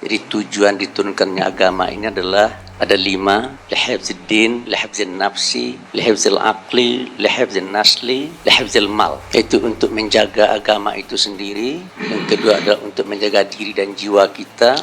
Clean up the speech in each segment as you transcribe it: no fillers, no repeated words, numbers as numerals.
Jadi tujuan diturunkannya agama ini adalah ada 5: lihifziddin, lihifzin nafsi, lihifzil aqli, lihifzin nasli, lihifzil mal. Itu untuk menjaga agama itu sendiri. Yang kedua adalah untuk menjaga diri dan jiwa kita.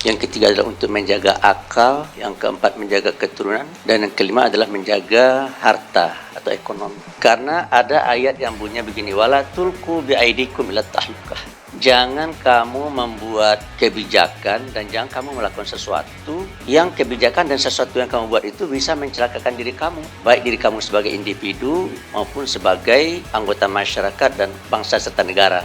Yang ketiga adalah untuk menjaga akal. Yang keempat menjaga keturunan. Dan yang kelima adalah menjaga harta atau ekonomi. Karena ada ayat yang bunyinya begini, wala tulqu biaidikum ila tahlukah. Jangan kamu membuat kebijakan dan jangan kamu melakukan sesuatu yang kebijakan dan sesuatu yang kamu buat itu bisa mencelakakan diri kamu, baik diri kamu sebagai individu maupun sebagai anggota masyarakat dan bangsa serta negara.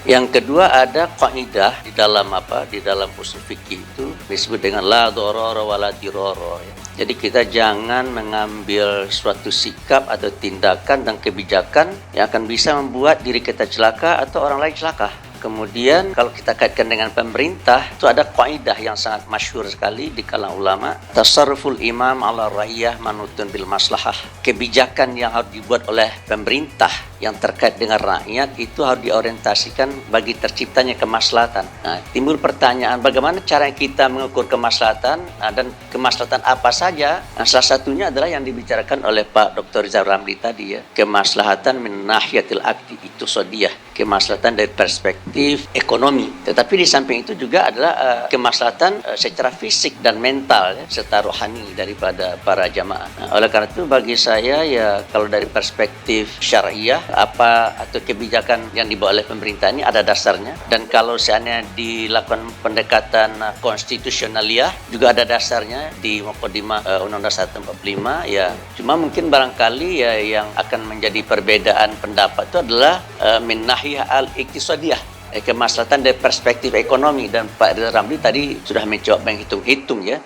Yang kedua ada kaidah di dalam usul fikih itu disebut dengan la dharara wala dirara ya. Jadi kita jangan mengambil suatu sikap atau tindakan dan kebijakan yang akan bisa membuat diri kita celaka atau orang lain celaka. Kemudian kalau kita kaitkan dengan pemerintah, itu ada kaidah yang sangat masyhur sekali di kalangan ulama, tasarruful imam ala ra'iyah manutun bil maslahah. Kebijakan yang harus dibuat oleh pemerintah yang terkait dengan rakyat itu harus diorientasikan bagi terciptanya kemaslahatan. Nah, timbul pertanyaan bagaimana cara kita mengukur kemaslahatan dan kemaslahatan apa saja? Nah, salah satunya adalah yang dibicarakan oleh Pak Dr. Rizal Ramli tadi ya, kemaslahatan min nahiyatil aqdi iqtisadiyah, kemaslahatan dari perspektif ekonomi. Tetapi di samping itu juga adalah kemaslahatan secara fisik dan mental ya, serta rohani daripada para jamaah. Nah, oleh karena itu bagi saya ya kalau dari perspektif syariah apa atau kebijakan yang dibawa oleh pemerintah ini ada dasarnya, dan kalau seandainya dilakukan pendekatan konstitusionaliah juga ada dasarnya di Muqaddimah Undang-Undang 145 ya. Cuma mungkin barangkali ya yang akan menjadi perbedaan pendapat itu adalah min nahiyah al-iqtisadiyah, kemaslahatan dari perspektif ekonomi, dan Pak Rizal Ramli tadi sudah mencoba menghitung-hitung ya.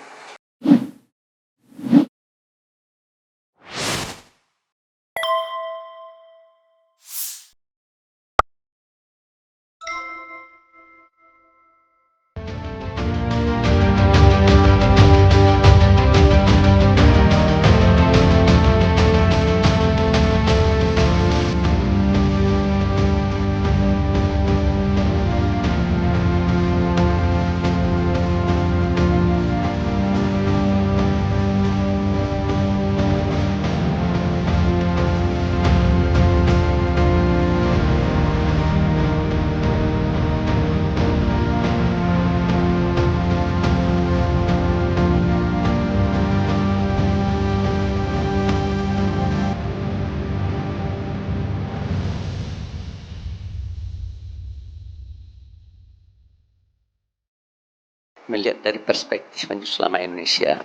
Melihat dari perspektif Majelis Ulama Indonesia,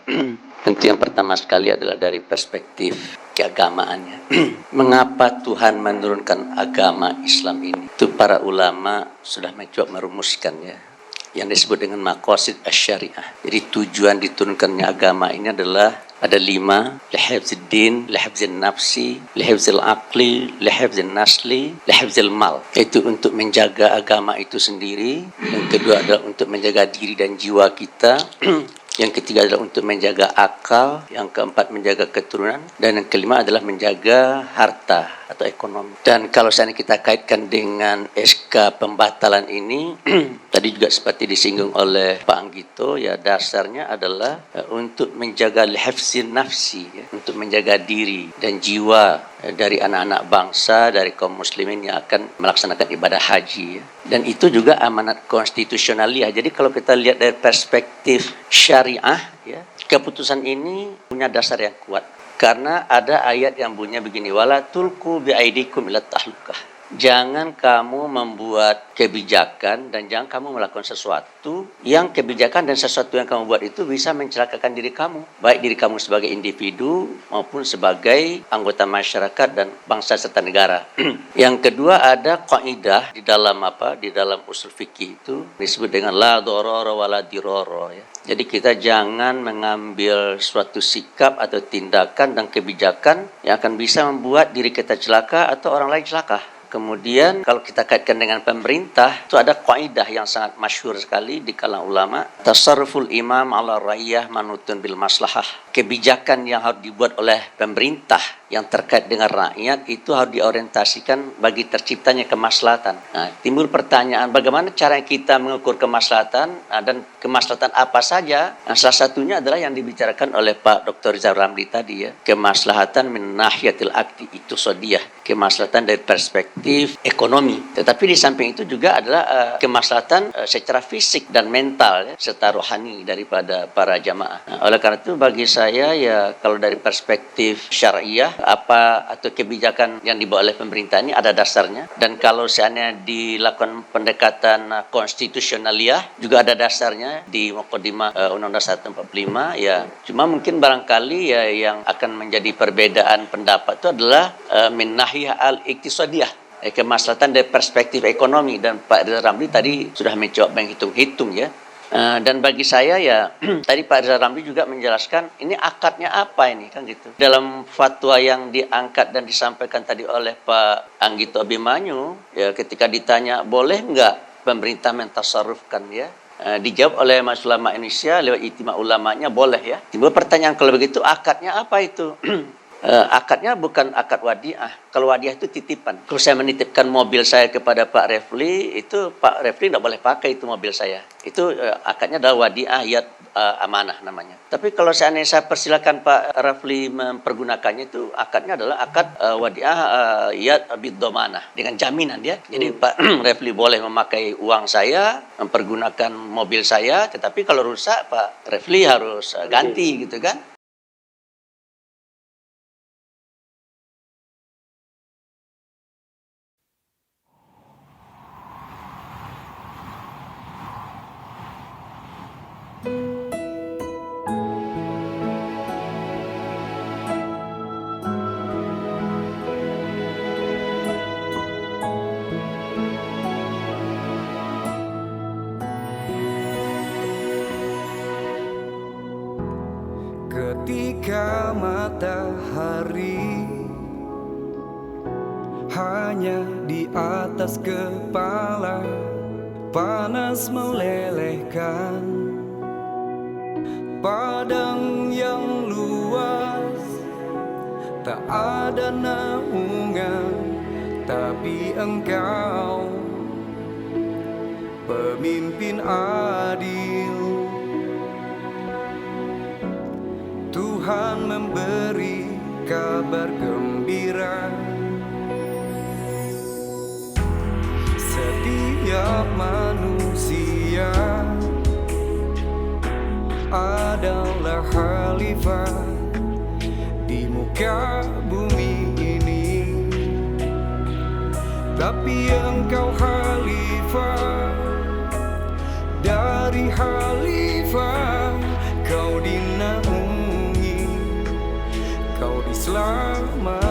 tentu yang pertama sekali adalah dari perspektif keagamaannya. Mengapa Tuhan menurunkan agama Islam ini? Itu para ulama sudah mencoba merumuskan ya, yang disebut dengan maqasid asy-syariah. Jadi tujuan diturunkannya agama ini adalah ada 5: lihifziddin, lihifzin nafsi, lihifzil aqli, lihifzin nasli, lihifzil mal. Itu untuk menjaga agama itu sendiri. Yang kedua adalah untuk menjaga diri dan jiwa kita. Yang ketiga adalah untuk menjaga akal. Yang keempat menjaga keturunan. Dan yang kelima adalah menjaga harta atau ekonomi. Dan kalau seandainya kita kaitkan dengan SK pembatalan ini, tadi juga seperti disinggung oleh Pak Anggito, ya dasarnya adalah untuk menjaga hifzin nafsi, ya, untuk menjaga diri dan jiwa dari anak-anak bangsa, dari kaum muslimin yang akan melaksanakan ibadah haji. Ya. Dan itu juga amanat konstitusionaliah. Jadi kalau kita lihat dari perspektif syariah, ya, keputusan ini punya dasar yang kuat. Karena ada ayat yang bunyinya begini, wala tulqu biaidikum ila tahlukah. Jangan kamu membuat kebijakan dan jangan kamu melakukan sesuatu yang kebijakan dan sesuatu yang kamu buat itu bisa mencelakakan diri kamu, baik diri kamu sebagai individu maupun sebagai anggota masyarakat dan bangsa serta negara. Yang kedua ada kaidah di dalam usul fikih itu disebut dengan la dharara wala dirara ya. Jadi kita jangan mengambil suatu sikap atau tindakan dan kebijakan yang akan bisa membuat diri kita celaka atau orang lain celaka. Kemudian kalau kita kaitkan dengan pemerintah, itu ada kaidah yang sangat masyhur sekali di kalangan ulama, tasarruful imam ala raiyah manutun bil maslahah. Kebijakan yang harus dibuat oleh pemerintah yang terkait dengan rakyat itu harus diorientasikan bagi terciptanya kemaslahatan. Nah, timbul pertanyaan bagaimana cara kita mengukur kemaslahatan dan kemaslahatan apa saja? Nah, salah satunya adalah yang dibicarakan oleh Pak Dr. Rizal Ramli tadi ya, kemaslahatan min nahiyatil akti itu sodiyah, kemaslahatan dari perspektif ekonomi. Tetapi di samping itu juga adalah kemaslahatan secara fisik dan mental ya, serta rohani daripada para jamaah. Nah, oleh karena itu bagi saya ya kalau dari perspektif syariah apa atau kebijakan yang dibawa oleh pemerintah ini ada dasarnya, dan kalau seandainya dilakukan pendekatan konstitusionaliyah juga ada dasarnya di Muqaddimah Undang-Undang 145 ya. Cuma mungkin barangkali ya yang akan menjadi perbedaan pendapat itu adalah min nahiyah al-iktisadiyah, kemaslahatan dari perspektif ekonomi, dan Pak Rizal Ramli tadi sudah mencoba menghitung-hitung ya. Dan bagi saya ya tadi Pak Rizal Ramli juga menjelaskan ini akadnya apa ini kan gitu. Dalam fatwa yang diangkat dan disampaikan tadi oleh Pak Anggito Abimanyu ya, ketika ditanya boleh enggak pemerintah mentasarrufkan ya, dijawab oleh Majelis Ulama Indonesia lewat ijtima ulamanya boleh ya. Timbul pertanyaan kalau begitu akadnya apa itu? Akadnya bukan akad wadiah. Kalau wadiah itu titipan. Kalau saya menitipkan mobil saya kepada Pak Refli, itu Pak Refli tidak boleh pakai itu mobil saya. Itu akadnya adalah wadiah yad amanah namanya. Tapi kalau seandainya saya persilakan Pak Refli mempergunakannya, itu akadnya adalah akad wadiah yad biddomanah dengan jaminan ya. Jadi Pak Refli boleh memakai uang saya, mempergunakan mobil saya, tetapi kalau rusak Pak Refli harus ganti gitu kan. Ketika matahari hanya di atas kepala, panas melelehkan padang yang luas, tak ada naungan, tapi engkau pemimpin adil. Tuhan memberi kabar gembira, setiap manusia adalah khalifah di muka bumi ini. Tapi engkau khalifah dari khalifah, kau dinaungi, kau diselamatkan.